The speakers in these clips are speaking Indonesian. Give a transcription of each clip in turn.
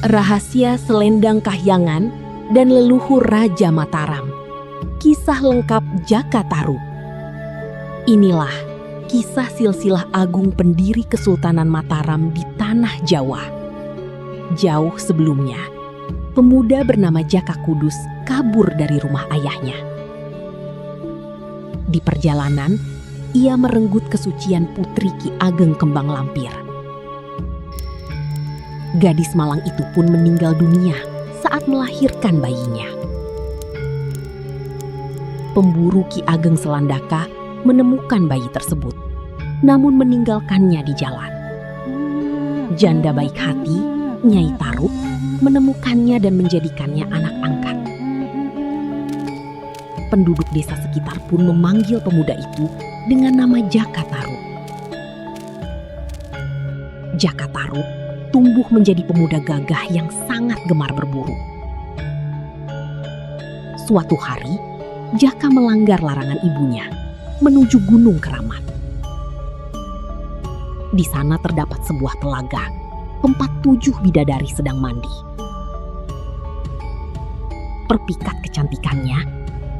Rahasia Selendang Kahyangan dan Leluhur Raja Mataram. Kisah lengkap Jaka Tarub. Inilah kisah silsilah agung pendiri Kesultanan Mataram di tanah Jawa. Jauh sebelumnya, pemuda bernama Jaka Kudus kabur dari rumah ayahnya. Di perjalanan, ia merenggut kesucian putri Ki Ageng Kembang Lampir. Gadis malang itu pun meninggal dunia saat melahirkan bayinya. Pemburu Ki Ageng Selandaka menemukan bayi tersebut, namun meninggalkannya di jalan. Janda baik hati, Nyai Tarub, menemukannya dan menjadikannya anak angkat. Penduduk desa sekitar pun memanggil pemuda itu dengan nama Jaka Tarub. Jaka Tarub tumbuh menjadi pemuda gagah yang sangat gemar berburu. Suatu hari, Jaka melanggar larangan ibunya menuju Gunung Keramat. Di sana terdapat sebuah telaga tempat 7 bidadari sedang mandi. Perpikat kecantikannya,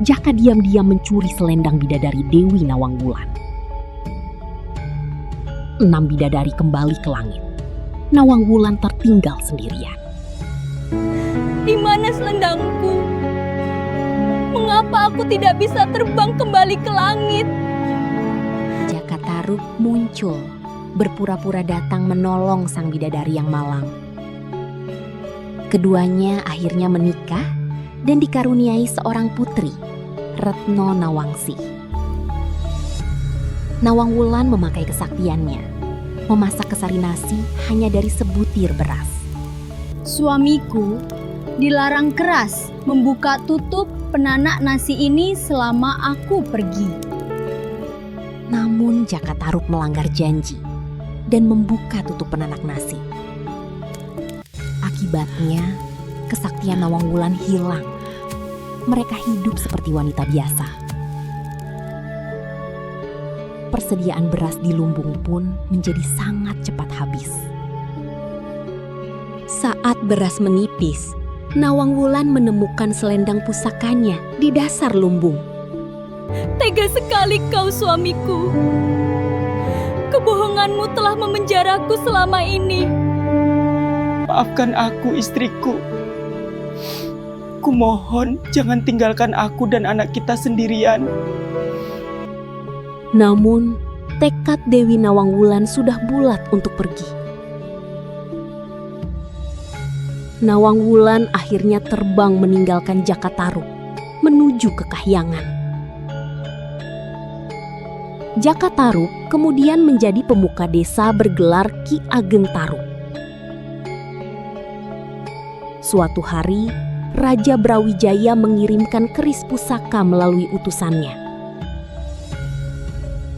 Jaka diam-diam mencuri selendang bidadari Dewi Nawangwulan. 6 bidadari kembali ke langit. Nawangwulan tertinggal sendirian. Di mana selendangku? Mengapa aku tidak bisa terbang kembali ke langit? Jaka Tarub muncul, berpura-pura datang menolong sang bidadari yang malang. Keduanya akhirnya menikah dan dikaruniai seorang putri, Retno Nawangsi. Nawangwulan memakai kesaktiannya, memasak kesari nasi hanya dari sebutir beras. Suamiku dilarang keras membuka tutup penanak nasi ini selama aku pergi. Namun Jaka Tarub melanggar janji dan membuka tutup penanak nasi. Akibatnya, kesaktian Nawangwulan hilang. Mereka hidup seperti wanita biasa. Persediaan beras di lumbung pun menjadi sangat cepat habis. Saat beras menipis, Nawangwulan menemukan selendang pusakanya di dasar lumbung. Tega sekali kau, suamiku. Kebohonganmu telah memenjaraku selama ini. Maafkan aku, istriku. Kumohon jangan tinggalkan aku dan anak kita sendirian. Namun, tekad Dewi Nawangwulan sudah bulat untuk pergi. Nawangwulan akhirnya terbang meninggalkan Jaka Tarub menuju ke Kahyangan. Jaka Tarub kemudian menjadi pemuka desa bergelar Ki Ageng Tarub. Suatu hari, Raja Brawijaya mengirimkan keris pusaka melalui utusannya.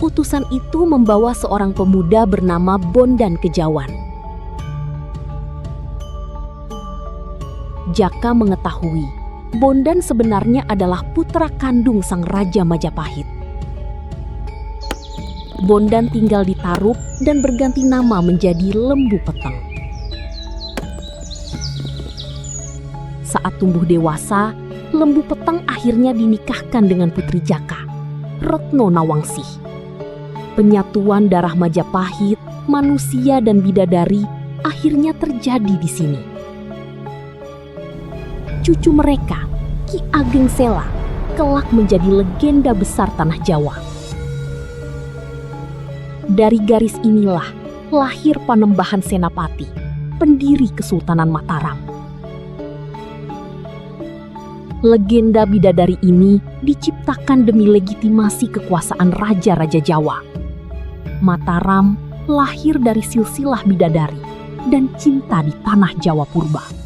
Utusan itu membawa seorang pemuda bernama Bondan Kejawan. Jaka mengetahui Bondan sebenarnya adalah putra kandung sang Raja Majapahit. Bondan tinggal di Tarub dan berganti nama menjadi Lembu Peteng. Saat tumbuh dewasa, Lembu Peteng akhirnya dinikahkan dengan putri Jaka, Retno Nawangsi. Penyatuan darah Majapahit, manusia dan bidadari akhirnya terjadi di sini. Cucu mereka, Ki Ageng Sela, kelak menjadi legenda besar tanah Jawa. Dari garis inilah lahir Panembahan Senapati, pendiri Kesultanan Mataram. Legenda bidadari ini diciptakan demi legitimasi kekuasaan raja-raja Jawa. Mataram lahir dari silsilah bidadari dan cinta di tanah Jawa purba.